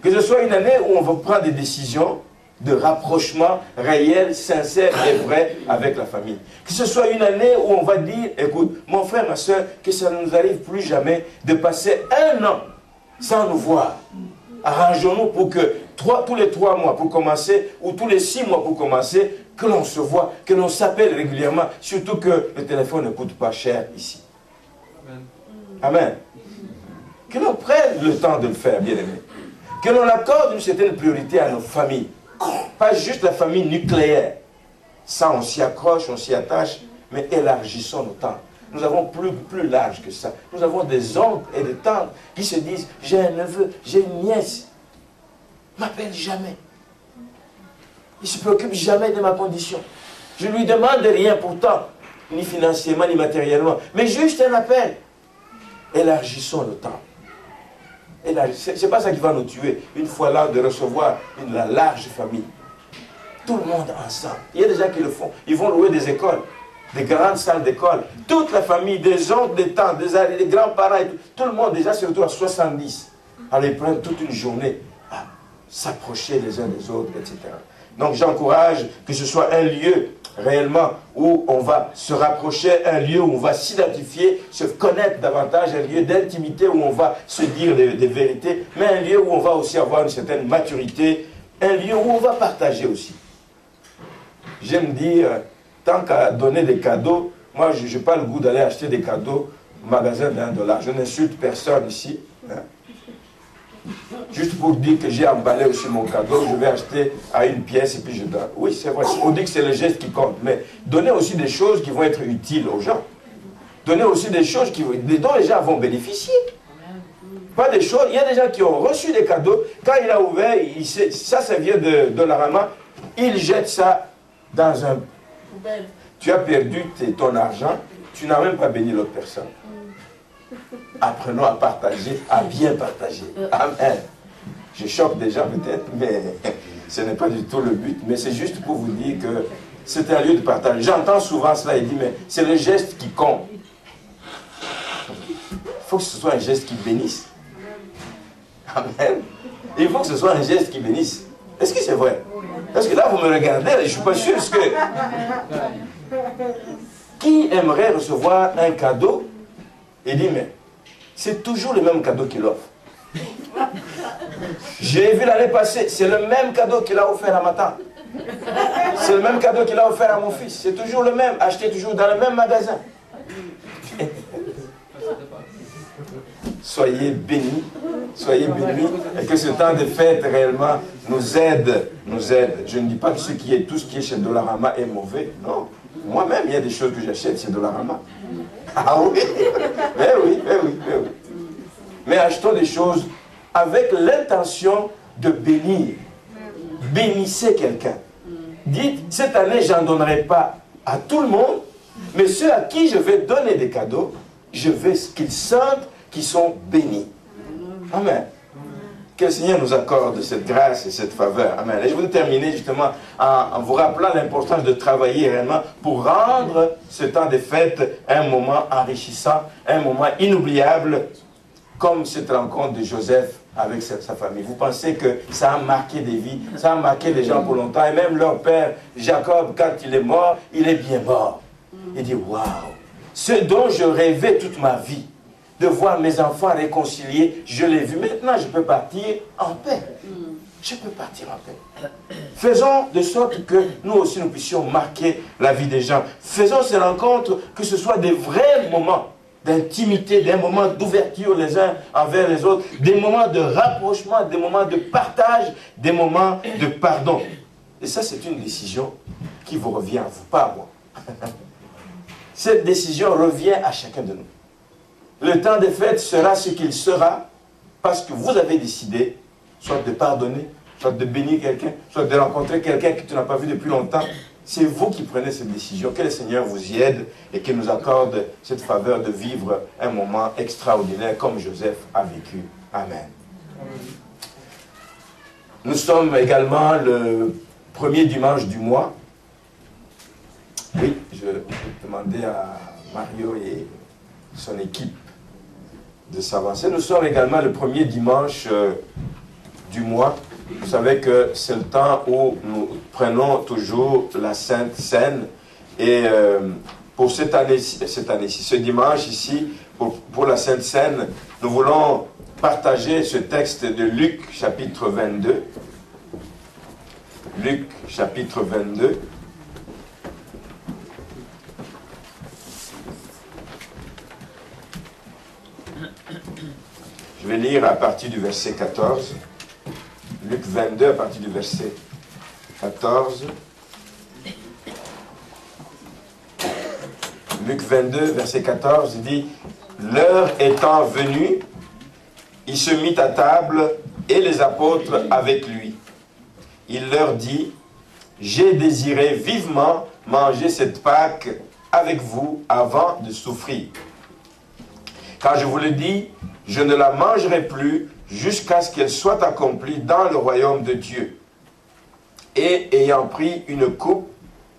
Que ce soit une année où on va prendre des décisions de rapprochement réel, sincère et vrai avec la famille. Que ce soit une année où on va dire, écoute, mon frère, ma soeur, que ça ne nous arrive plus jamais de passer un an sans nous voir. Arrangeons-nous pour que tous les 3 mois pour commencer, ou tous les 6 mois pour commencer, que l'on se voit, que l'on s'appelle régulièrement, surtout que le téléphone ne coûte pas cher ici. Amen. Que l'on prenne le temps de le faire, bien aimé. Que l'on accorde une certaine priorité à nos familles. Pas juste la famille nucléaire. Ça, on s'y accroche, on s'y attache, mais élargissons nos temps. Nous avons plus large que ça. Nous avons des oncles et des tantes qui se disent, j'ai un neveu, j'ai une nièce. Ne m'appelle jamais. Il ne se préoccupe jamais de ma condition. Je ne lui demande rien pourtant, ni financièrement, ni matériellement, mais juste un appel. Élargissons le temps. Ce n'est pas ça qui va nous tuer, une fois là, de recevoir la large famille. Tout le monde ensemble. Il y a des gens qui le font. Ils vont louer des écoles, des grandes salles d'école. Toute la famille, des oncles, des tantes, des grands-parents, tout le monde déjà se retrouve à 70. Alors ils prennent toute une journée à s'approcher les uns des autres, etc. Donc j'encourage que ce soit un lieu réellement où on va se rapprocher, un lieu où on va s'identifier, se connaître davantage, un lieu d'intimité où on va se dire des vérités, mais un lieu où on va aussi avoir une certaine maturité, un lieu où on va partager aussi. J'aime dire, tant qu'à donner des cadeaux, moi je n'ai pas le goût d'aller acheter des cadeaux au magasin d'$1. Je n'insulte personne ici. Hein. Juste pour dire que j'ai emballé aussi mon cadeau, je vais acheter à une pièce et puis je donne. Oui, c'est vrai, on dit que c'est le geste qui compte, mais donnez aussi des choses qui vont être utiles aux gens. Donnez aussi des choses dont les gens vont bénéficier. Pas des choses, il y a des gens qui ont reçu des cadeaux, quand il a ouvert, ça vient de Dollarama, il jette ça dans un... Tu as perdu ton argent, tu n'as même pas béni l'autre personne. Apprenons à partager, à bien partager. Amen. Je choque des gens peut-être, mais ce n'est pas du tout le but. Mais c'est juste pour vous dire que c'est un lieu de partage. J'entends souvent cela et dis, mais c'est le geste qui compte. Il faut que ce soit un geste qui bénisse. Amen. Il faut que ce soit un geste qui bénisse. Est-ce que c'est vrai? Parce que là, vous me regardez, je ne suis pas sûr. Qui aimerait recevoir un cadeau et dit, mais c'est toujours le même cadeau qu'il offre. J'ai vu l'année passée, c'est le même cadeau qu'il a offert à ma tante. C'est le même cadeau qu'il a offert à mon fils. C'est toujours le même, acheté toujours dans le même magasin. Soyez bénis, et que ce temps de fête réellement nous aide. Je ne dis pas que tout ce qui est chez Dollarama est mauvais, non. Moi-même, il y a des choses que j'achète chez Dollarama. Ah oui, mais oui. Mais achetons des choses avec l'intention de bénir. Bénissez quelqu'un. Dites, cette année, je n'en donnerai pas à tout le monde, mais ceux à qui je vais donner des cadeaux, je veux qu'ils sentent qu'ils sont bénis. Amen. Que le Seigneur nous accorde cette grâce et cette faveur. Amen. Et je voudrais terminer justement en vous rappelant l'importance de travailler réellement pour rendre ce temps de fête un moment enrichissant, un moment inoubliable, comme cette rencontre de Joseph avec sa famille. Vous pensez que ça a marqué des vies, ça a marqué des gens pour longtemps, et même leur père, Jacob, quand il est mort, il est bien mort. Il dit, waouh, ce dont je rêvais toute ma vie, de voir mes enfants réconciliés, je l'ai vu. Maintenant, je peux partir en paix. Je peux partir en paix. Faisons de sorte que nous aussi, nous puissions marquer la vie des gens. Faisons ces rencontres, que ce soit des vrais moments d'intimité, des moments d'ouverture les uns envers les autres, des moments de rapprochement, des moments de partage, des moments de pardon. Et ça, c'est une décision qui vous revient à vous, pas à moi. Cette décision revient à chacun de nous. Le temps des fêtes sera ce qu'il sera parce que vous avez décidé soit de pardonner, soit de bénir quelqu'un, soit de rencontrer quelqu'un que tu n'as pas vu depuis longtemps. C'est vous qui prenez cette décision. Que le Seigneur vous y aide et qu'il nous accorde cette faveur de vivre un moment extraordinaire comme Joseph a vécu. Amen. Nous sommes également le premier dimanche du mois. Oui, je vais demander à Mario et son équipe de s'avancer. Nous sommes également le premier dimanche du mois. Vous savez que c'est le temps où nous prenons toujours la Sainte Seine. Et pour cette année-ci, ce dimanche ici, pour la Sainte Seine, nous voulons partager ce texte de Luc chapitre 22. Luc chapitre 22. Je vais lire à partir du verset 14. Luc 22 à partir du verset 14. Luc 22, verset 14, il dit « L'heure étant venue, il se mit à table et les apôtres avec lui. Il leur dit « J'ai désiré vivement manger cette Pâque avec vous avant de souffrir. Car je vous le dis, je ne la mangerai plus jusqu'à ce qu'elle soit accomplie dans le royaume de Dieu. » Et ayant pris une coupe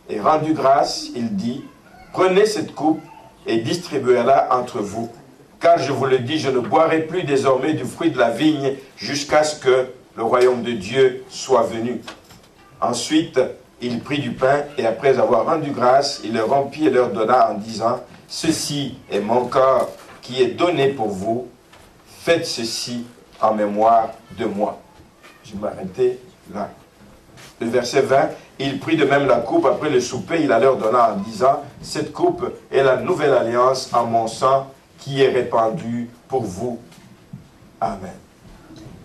et rendu grâce, il dit, « Prenez cette coupe et distribuez-la entre vous. Car je vous le dis, je ne boirai plus désormais du fruit de la vigne jusqu'à ce que le royaume de Dieu soit venu. » Ensuite, il prit du pain et après avoir rendu grâce, il le rompit et leur donna en disant, « Ceci est mon corps qui est donné pour vous. Faites ceci en mémoire de moi. » Je vais m'arrêter là. Le verset 20, il prit de même la coupe après le souper, il la leur donna en disant, « Cette coupe est la nouvelle alliance en mon sang qui est répandue pour vous. » Amen.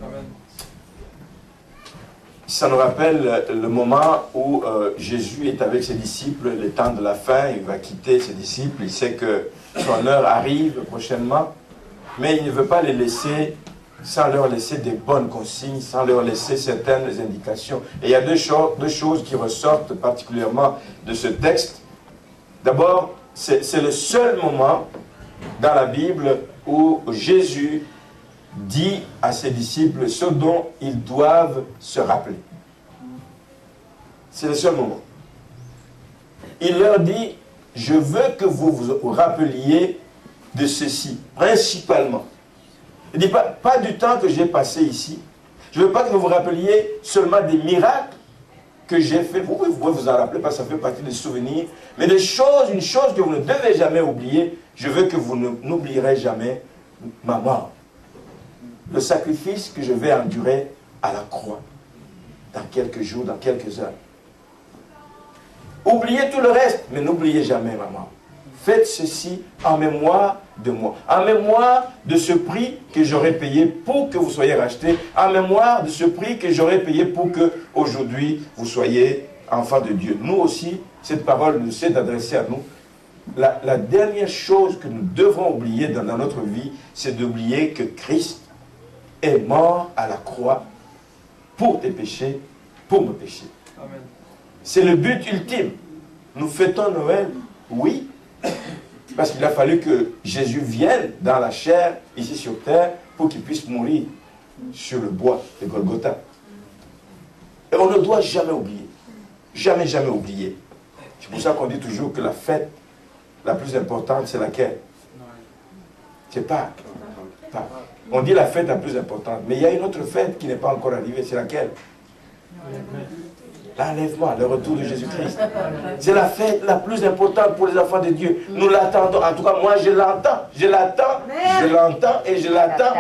Amen. Ça nous rappelle le moment où Jésus est avec ses disciples, le temps de la fin, il va quitter ses disciples, il sait que son heure arrive prochainement, mais il ne veut pas les laisser sans leur laisser des bonnes consignes, sans leur laisser certaines indications. Et il y a deux choses qui ressortent particulièrement de ce texte. D'abord, c'est le seul moment dans la Bible où Jésus dit à ses disciples ce dont ils doivent se rappeler. C'est le seul moment. Il leur dit, je veux que vous vous rappeliez de ceci, principalement. Il ne dit pas du temps que j'ai passé ici. Je ne veux pas que vous vous rappeliez seulement des miracles que j'ai fait. Vous pouvez vous en rappeler parce que ça fait partie des souvenirs. Mais une chose que vous ne devez jamais oublier, je veux que vous n'oublierez jamais ma mort. le sacrifice que je vais endurer à la croix dans quelques jours, dans quelques heures. Oubliez tout le reste, mais n'oubliez jamais, maman. Faites ceci en mémoire de moi, en mémoire de ce prix que j'aurais payé pour que vous soyez rachetés, en mémoire de ce prix que j'aurais payé pour que aujourd'hui vous soyez enfants de Dieu. Nous aussi, cette parole nous s'est adressée à nous. La dernière chose que nous devons oublier dans notre vie, c'est d'oublier que Christ est mort à la croix pour tes péchés, pour mes péchés. C'est le but ultime. Nous fêtons Noël, oui, parce qu'il a fallu que Jésus vienne dans la chair, ici sur terre, pour qu'il puisse mourir sur le bois de Golgotha. Et on ne doit jamais oublier. Jamais, jamais oublier. C'est pour ça qu'on dit toujours que la fête la plus importante, c'est laquelle? C'est Pâques. On dit la fête la plus importante, mais il y a une autre fête qui n'est pas encore arrivée, c'est laquelle? L'enlèvement, le retour de Jésus-Christ. C'est la fête la plus importante pour les enfants de Dieu. Nous l'attendons. En tout cas, moi, je l'entends. Je l'attends. Je l'entends et je l'attends.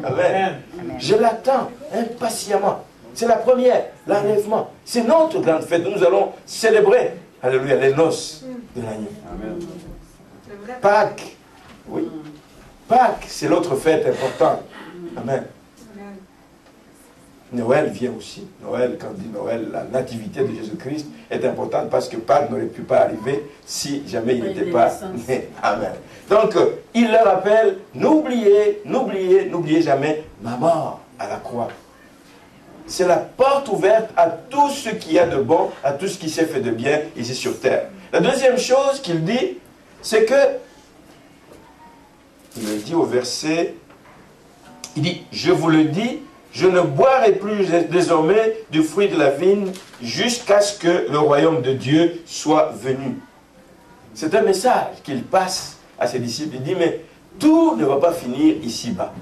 Amen. Je l'attends impatiemment. C'est la première, l'enlèvement. C'est notre grande fête. Nous allons célébrer, alléluia, les noces de l'agneau. Pâques. Oui. Pâques, c'est l'autre fête importante. Amen. Noël vient aussi. Noël, quand on dit Noël, la nativité de Jésus-Christ est importante parce que Pâques n'aurait pu pas arriver si jamais il n'était pas né. Amen. Donc, il leur rappelle, n'oubliez jamais ma mort à la croix. C'est la porte ouverte à tout ce qu'il y a de bon, à tout ce qui s'est fait de bien ici sur terre. La deuxième chose qu'il dit, c'est que, il le dit au verset, il dit, je vous le dis, je ne boirai plus désormais du fruit de la vigne jusqu'à ce que le royaume de Dieu soit venu. C'est un message qu'il passe à ses disciples. Il dit, mais tout ne va pas finir ici-bas.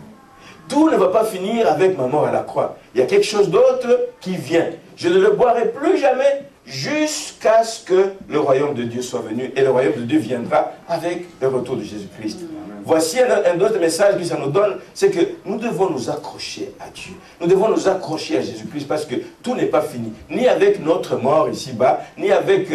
Tout ne va pas finir avec ma mort à la croix. Il y a quelque chose d'autre qui vient. Je ne le boirai plus jamais jusqu'à ce que le royaume de Dieu soit venu. Et le royaume de Dieu viendra avec le retour de Jésus-Christ. Voici un autre message que ça nous donne, c'est que nous devons nous accrocher à Dieu. Nous devons nous accrocher à Jésus-Christ parce que tout n'est pas fini. Ni avec notre mort ici-bas, ni avec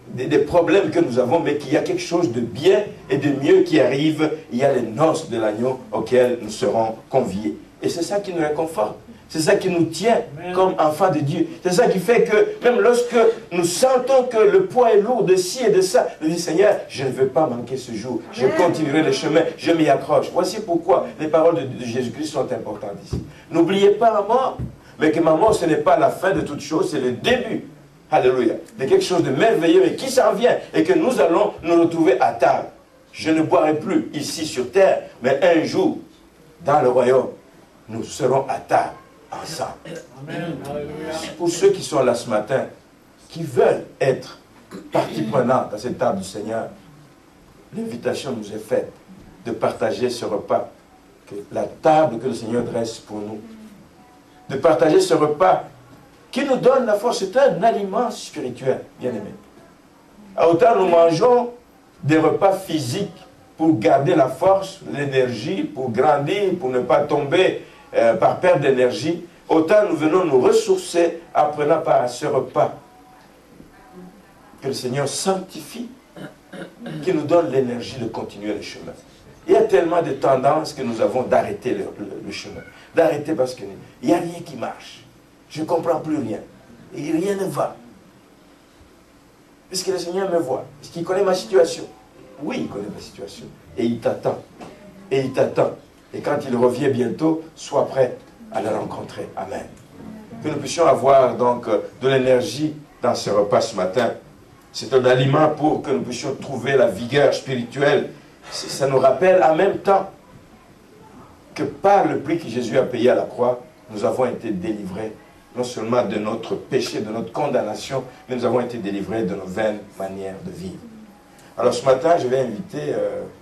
des problèmes que nous avons, mais qu'il y a quelque chose de bien et de mieux qui arrive. Il y a les noces de l'agneau auxquelles nous serons conviés. Et c'est ça qui nous réconforte. C'est ça qui nous tient comme enfants de Dieu. C'est ça qui fait que même lorsque nous sentons que le poids est lourd de ci et de ça, nous disons, Seigneur, je ne veux pas manquer ce jour. Je continuerai le chemin, je m'y accroche. Voici pourquoi les paroles de Jésus-Christ sont importantes ici. N'oubliez pas ma mort, mais que ma mort, ce n'est pas la fin de toute chose, c'est le début. Alléluia. De quelque chose de merveilleux et qui s'en vient et que nous allons nous retrouver à table. Je ne boirai plus ici sur terre, mais un jour, dans le royaume, nous serons à table. Ensemble. Amen. Pour ceux qui sont là ce matin, qui veulent être partie prenante à cette table du Seigneur, l'invitation nous est faite de partager ce repas, la table que le Seigneur dresse pour nous. De partager ce repas qui nous donne la force. C'est un aliment spirituel, bien aimé. Autant nous mangeons des repas physiques pour garder la force, l'énergie, pour grandir, pour ne pas tomber par perte d'énergie, autant nous venons nous ressourcer en prenant part à ce repas que le Seigneur sanctifie, qui nous donne l'énergie de continuer le chemin. Il y a tellement de tendances que nous avons d'arrêter le chemin. D'arrêter parce qu'il n'y a rien qui marche. Je ne comprends plus rien. Et rien ne va. Est-ce que le Seigneur me voit? Est-ce qu'il connaît ma situation? Oui, il connaît ma situation. Et il t'attend. Et il t'attend. Et quand il revient bientôt, sois prêt à le rencontrer. Amen. Que nous puissions avoir donc de l'énergie dans ce repas ce matin. C'est un aliment pour que nous puissions trouver la vigueur spirituelle. Ça nous rappelle en même temps que par le prix que Jésus a payé à la croix, nous avons été délivrés, non seulement de notre péché, de notre condamnation, mais nous avons été délivrés de nos vaines manières de vivre. Alors ce matin, je vais inviter